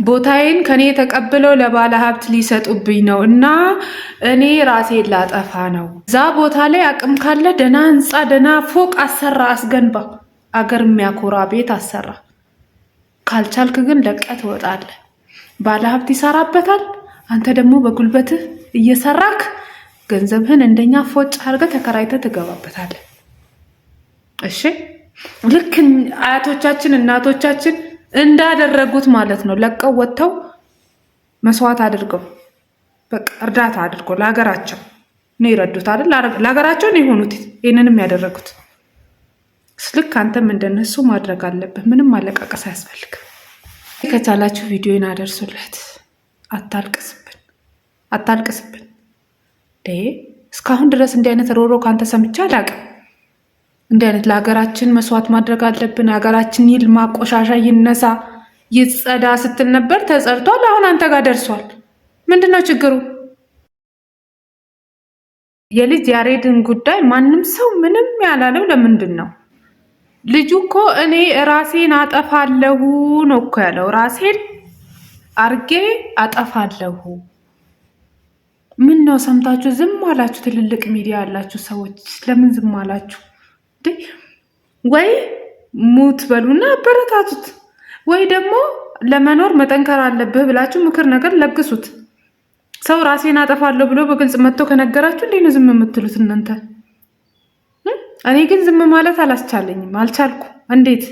ቦታዬን ከኔ ተቀብለው ለባለ ሀብት ሊሰጡብኝ ነው እና እኔ ራሴን ላጠፋ ነው። እዛ ቦታ ላይ አቅም ካለ ደና ህንፃ ደና ፎቅ አሰራ፣ አስገንባ፣ አገር የሚያኮራ ቤት አሰራ። ካልቻልክ ግን ለቀህ ትወጣለህ። ባለ ሀብት ይሰራበታል። አንተ ደግሞ በጉልበትህ እየሰራክ ገንዘብህን እንደኛ ፎጭ አድርገህ ተከራይተህ ትገባበታለህ። እሺ ልክ አያቶቻችን እናቶቻችን እንዳደረጉት ማለት ነው። ለቀው ወጥተው መስዋዕት አድርገው በቃ እርዳታ አድርገው ለሀገራቸው ነው ይረዱት አይደል? ለሀገራቸው ነው የሆኑት ይህንንም ያደረጉት። ልክ አንተም እንደነሱ ማድረግ አለብህ። ምንም ማለቃቀስ አያስፈልግም። ከቻላችሁ ቪዲዮን አደርሱለት። አታልቅስብን። እስካሁን ድረስ እንዲህ አይነት ሮሮ ካንተ ሰምቼ አላውቅም። እንዲህ አይነት ለሀገራችን መስዋዕት ማድረግ አለብን፣ ሀገራችን ይልማ፣ ቆሻሻ ይነሳ፣ ይጸዳ ስትል ነበር። ተጸድቷል። አሁን አንተ ጋር ደርሷል። ምንድነው ችግሩ? የልጅ ያሬድን ጉዳይ ማንም ሰው ምንም ያላለው ለምንድን ነው? ልጁ እኮ እኔ ራሴን አጠፋለሁ ነው እኮ ያለው። ራሴን አርጌ አጠፋለሁ። ምን ነው ሰምታችሁ ዝም አላችሁ? ትልልቅ ሚዲያ ያላችሁ ሰዎች ለምን ዝም አላችሁ? ወይ ሙት በሉና አበረታቱት፣ ወይ ደግሞ ለመኖር መጠንከር አለብህ ብላችሁ ምክር ነገር ለግሱት። ሰው ራሴን አጠፋለሁ ብሎ በግልጽ መጥቶ ከነገራችሁ እንዴት ነው ዝም የምትሉት እናንተ? እኔ ግን ዝም ማለት አላስቻለኝም፣ አልቻልኩ። እንዴት?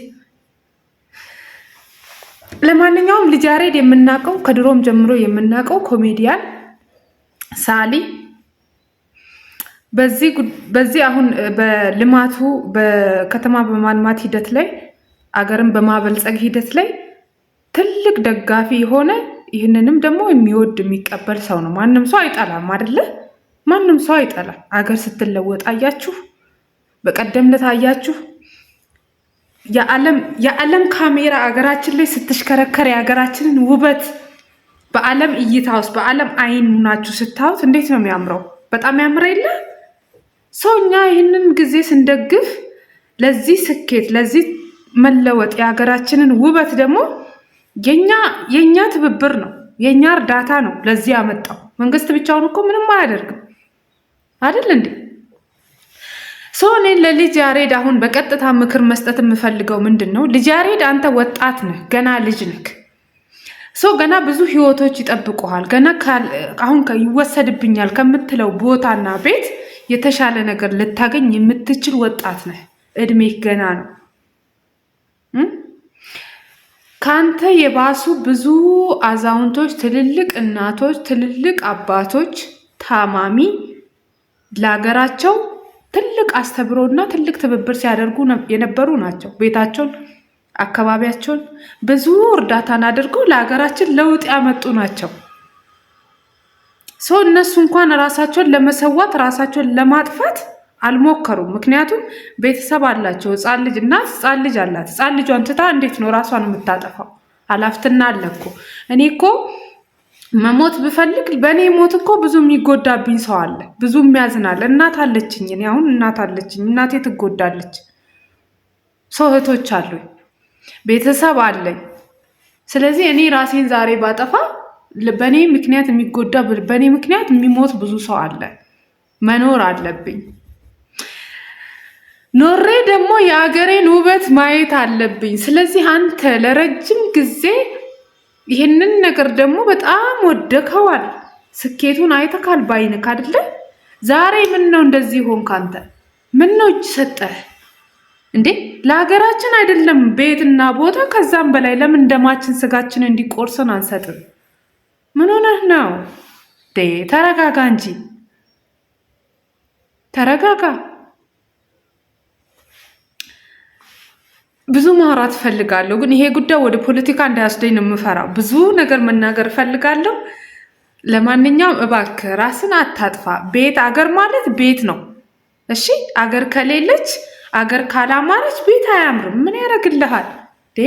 ለማንኛውም ልጅ ያሬድ የምናውቀው ከድሮም ጀምሮ የምናውቀው ኮሜዲያን ሳሊ በዚህ አሁን በልማቱ በከተማ በማልማት ሂደት ላይ አገርን በማበልጸግ ሂደት ላይ ትልቅ ደጋፊ የሆነ ይህንንም ደግሞ የሚወድ የሚቀበል ሰው ነው። ማንም ሰው አይጠላም አይደለ? ማንም ሰው አይጠላም። አገር ስትለወጥ አያችሁ፣ በቀደም ዕለት አያችሁ። የዓለም ካሜራ አገራችን ላይ ስትሽከረከር የሀገራችንን ውበት በዓለም እይታ ውስጥ በዓለም አይን ናችሁ ስታዩት እንዴት ነው የሚያምረው? በጣም ያምረ የለ ሰው። እኛ ይህንን ጊዜ ስንደግፍ ለዚህ ስኬት ለዚህ መለወጥ የሀገራችንን ውበት ደግሞ የኛ ትብብር ነው፣ የኛ እርዳታ ነው ለዚህ ያመጣው። መንግስት ብቻውን እኮ ምንም አያደርግም አይደል እንዴ? ሰው እኔ ለልጅ ያሬድ አሁን በቀጥታ ምክር መስጠት የምፈልገው ምንድን ነው? ልጅ ያሬድ አንተ ወጣት ነህ፣ ገና ልጅ ነህ። ሰው ገና ብዙ ህይወቶች ይጠብቁሃል። ገና አሁን ይወሰድብኛል ከምትለው ቦታና ቤት የተሻለ ነገር ልታገኝ የምትችል ወጣት ነህ። እድሜህ ገና ነው። ካንተ የባሱ ብዙ አዛውንቶች፣ ትልልቅ እናቶች፣ ትልልቅ አባቶች ታማሚ ለሀገራቸው ትልቅ አስተብሮና ትልቅ ትብብር ሲያደርጉ የነበሩ ናቸው። ቤታቸውን አካባቢያቸውን ብዙ እርዳታን አድርገው ለሀገራችን ለውጥ ያመጡ ናቸው። ሰው እነሱ እንኳን ራሳቸውን ለመሰዋት ራሳቸውን ለማጥፋት አልሞከሩም። ምክንያቱም ቤተሰብ አላቸው። ህፃን ልጅ እናት ህፃን ልጅ አላት። ህፃን ልጇን ትታ እንዴት ነው ራሷን የምታጠፋው? ኃላፊነት አለ እኮ። እኔ እኮ መሞት ብፈልግ በእኔ ሞት እኮ ብዙ የሚጎዳብኝ ሰው አለ፣ ብዙ የሚያዝናል። እናት አለችኝ። እኔ አሁን እናት አለችኝ። እናቴ ትጎዳለች። ሰው እህቶች አሉኝ፣ ቤተሰብ አለኝ። ስለዚህ እኔ ራሴን ዛሬ ባጠፋ በእኔ ምክንያት የሚጎዳ በእኔ ምክንያት የሚሞት ብዙ ሰው አለ። መኖር አለብኝ። ኖሬ ደግሞ የሀገሬን ውበት ማየት አለብኝ። ስለዚህ አንተ ለረጅም ጊዜ ይህንን ነገር ደግሞ በጣም ወደከዋል። ስኬቱን አይተካል ባይንክ አይደለ? ዛሬ ምን ነው እንደዚህ ሆንክ አንተ? ምን ነው እጅ ሰጠህ እንዴ? ለሀገራችን አይደለም ቤትና ቦታ ከዛም በላይ ለምን ደማችን ስጋችን እንዲቆርስን አንሰጥም? ምን ሆነህ ነው? ተረጋጋ እንጂ ተረጋጋ። ብዙ ማውራት እፈልጋለሁ፣ ግን ይሄ ጉዳይ ወደ ፖለቲካ እንዳያስደኝ ነው የምፈራው። ብዙ ነገር መናገር እፈልጋለሁ። ለማንኛውም እባክህ ራስን አታጥፋ። አገር ማለት ቤት ነው። እሺ፣ አገር ከሌለች አገር ካላማረች ቤት አያምርም። ምን ያደርግልሃል?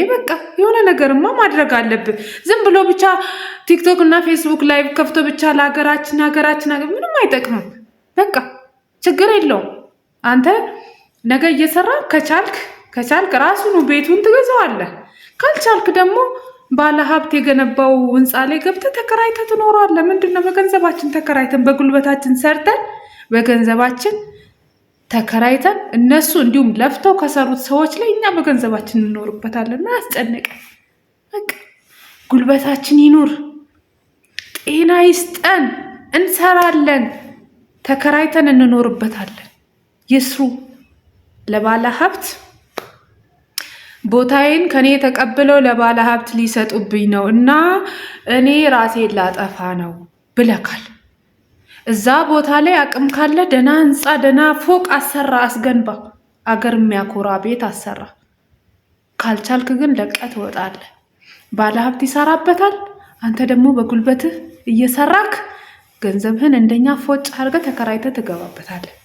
በቃ የሆነ ነገርማ ማድረግ አለብህ። ዝም ብሎ ብቻ ቲክቶክ እና ፌስቡክ ላይቭ ከፍቶ ብቻ ለሀገራችን ምንም አይጠቅምም። በቃ ችግር የለውም። አንተ ነገ እየሰራ ከቻልክ ራሱኑ ቤቱን ትገዛዋለህ። ካልቻልክ ደግሞ ባለ ሀብት የገነባው ህንፃ ላይ ገብተህ ተከራይተህ ትኖራለህ። ምንድነው? በገንዘባችን ተከራይተን በጉልበታችን ሰርተን በገንዘባችን ተከራይተን እነሱ እንዲሁም ለፍተው ከሰሩት ሰዎች ላይ እኛ በገንዘባችን እንኖርበታለን። አያስጨንቀን። በቃ ጉልበታችን ይኑር፣ ጤና ይስጠን፣ እንሰራለን፣ ተከራይተን እንኖርበታለን። ይስሩ። ለባለ ሀብት ቦታዬን ከኔ ተቀብለው ለባለ ሀብት ሊሰጡብኝ ነው እና እኔ ራሴን ላጠፋ ነው ብለካል። እዛ ቦታ ላይ አቅም ካለ ደና ህንፃ ደና ፎቅ አሰራ፣ አስገንባ፣ አገር የሚያኮራ ቤት አሰራ። ካልቻልክ ግን ለቀህ ትወጣለህ። ባለ ሀብት ይሰራበታል፣ አንተ ደግሞ በጉልበትህ እየሰራክ ገንዘብህን እንደኛ ፎጭ አድርገህ ተከራይተህ ትገባበታለህ።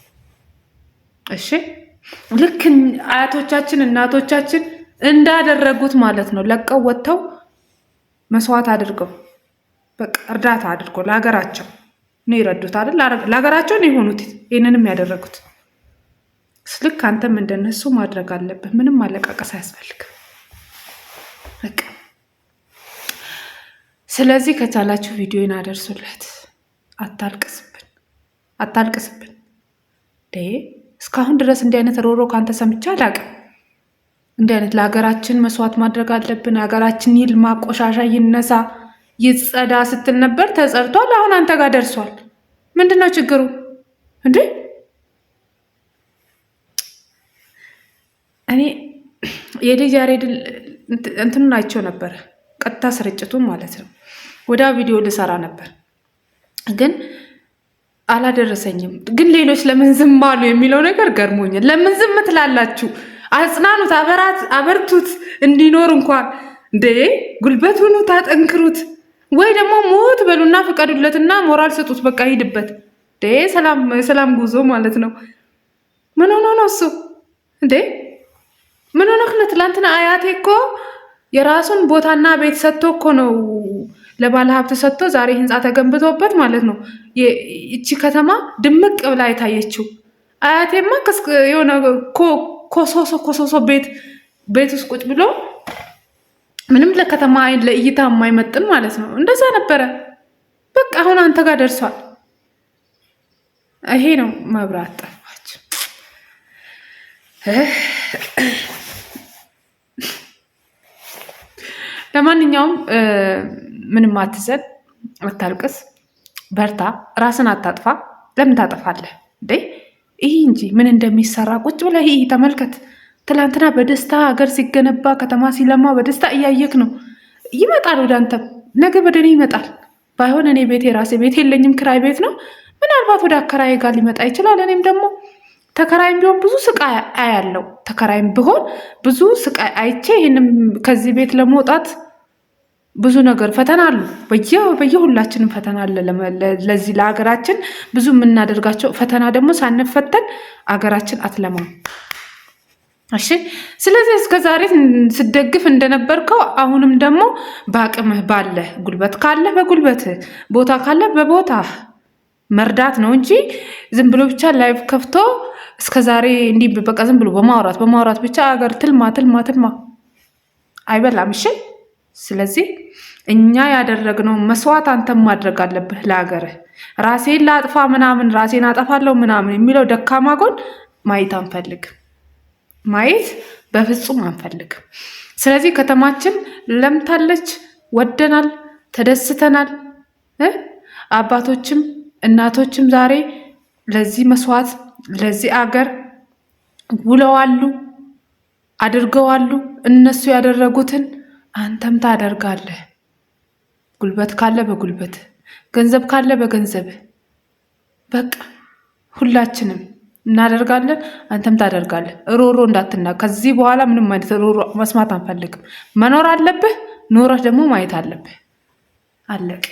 እሺ፣ ልክ አያቶቻችን እናቶቻችን እንዳደረጉት ማለት ነው። ለቀው ወጥተው መስዋዕት አድርገው በቃ እርዳታ አድርገው ለሀገራቸው ነው ይረዱት አይደል? ለሀገራቸው ነው የሆኑት ይህንንም ያደረጉት። ልክ አንተም እንደነሱ ማድረግ አለብህ። ምንም ማለቃቀስ አያስፈልግም። በቃ ስለዚህ ከቻላችሁ ቪዲዮን አደርሱለት። አታልቅስብን። እስካሁን ድረስ እንዲህ አይነት ሮሮ ካንተ ሰምቼ አላውቅም። እንዲህ አይነት ለሀገራችን መስዋዕት ማድረግ አለብን፣ ሀገራችን ይልማ፣ ቆሻሻ ይነሳ፣ ይጸዳ ስትል ነበር። ተጸድቷል። አሁን አንተ ጋር ደርሷል። ምንድነው ችግሩ እንዴ? እኔ የልጅ ያሬድ እንትኑን አይቼው ነበር፣ ቀጥታ ስርጭቱን ማለት ነው። ወደ ቪዲዮ ልሰራ ነበር ግን አላደረሰኝም። ግን ሌሎች ለምን ዝም አሉ የሚለው ነገር ገርሞኛል። ለምን ዝም ትላላችሁ? አጽናኑት፣ አበርቱት፣ እንዲኖር እንኳን እንዴ ጉልበት ሁኑት፣ አጠንክሩት። ወይ ደግሞ ሞት በሉና ፍቀዱለትና ሞራል ስጡት። በቃ ሂድበት። ሰላም ጉዞ ማለት ነው። ምን ሆኖ ነው እሱ እንዴ? ምን ሆነህ ነው? ትላንትና አያቴ እኮ የራሱን ቦታና ቤት ሰጥቶ እኮ ነው ለባለ ሀብት ሰጥቶ ዛሬ ህንፃ ተገንብቶበት ማለት ነው እቺ ከተማ ድምቅ ብላ የታየችው። አያቴማ የሆነ ኮሶሶ ቤት ውስጥ ቁጭ ብሎ ምንም ለከተማ ለእይታ የማይመጥን ማለት ነው። እንደዛ ነበረ። በቃ አሁን አንተ ጋር ደርሷል። ይሄ ነው መብራት ጠፋች። ለማንኛውም ምንም አትዘን፣ አታልቅስ፣ በርታ፣ ራስን አታጥፋ። ለምን ታጠፋለህ እንዴ? ይህ እንጂ ምን እንደሚሰራ ቁጭ ብለህ ይህ ተመልከት። ትላንትና በደስታ ሀገር ሲገነባ ከተማ ሲለማ በደስታ እያየክ ነው። ይመጣል ወደ አንተም፣ ነገ በደኔ ይመጣል። ባይሆን እኔ ቤት የራሴ ቤት የለኝም፣ ክራይ ቤት ነው። ምናልባት ወደ አከራይ ጋር ሊመጣ ይችላል። እኔም ደግሞ ተከራይም ቢሆን ብዙ ስቃይ አያለው። ተከራይም ቢሆን ብዙ ስቃይ አይቼ ይህንም ከዚህ ቤት ለመውጣት ብዙ ነገር ፈተና አሉ። በየሁላችንም ፈተና አለ። ለዚህ ለሀገራችን ብዙ የምናደርጋቸው ፈተና ደግሞ ሳንፈተን አገራችን አትለማም። እሺ፣ ስለዚህ እስከዛሬ ስደግፍ እንደነበርከው አሁንም ደግሞ በአቅምህ ባለ ጉልበት ካለ በጉልበት ቦታ ካለ በቦታ መርዳት ነው እንጂ ዝም ብሎ ብቻ ላይቭ ከፍቶ እስከዛሬ እንዲህ በቃ ዝም ብሎ በማውራት ብቻ አገር ትልማ አይበላም። እሺ፣ ስለዚህ እኛ ያደረግነው መስዋዕት አንተም ማድረግ አለብህ ለሀገርህ። ራሴን ላጥፋ ምናምን ራሴን አጠፋለሁ ምናምን የሚለው ደካማ ጎን ማየት አንፈልግም፣ ማየት በፍጹም አንፈልግም። ስለዚህ ከተማችን ለምታለች፣ ወደናል፣ ተደስተናል። አባቶችም እናቶችም ዛሬ ለዚህ መስዋዕት ለዚህ አገር ውለዋሉ፣ አድርገዋሉ። እነሱ ያደረጉትን አንተም ታደርጋለህ። ጉልበት ካለ በጉልበት፣ ገንዘብ ካለ በገንዘብ፣ በቃ ሁላችንም እናደርጋለን። አንተም ታደርጋለህ። ሮሮ እንዳትና ከዚህ በኋላ ምንም አይነት ሮሮ መስማት አንፈልግም። መኖር አለብህ። ኖረህ ደግሞ ማየት አለብህ። አለቀ።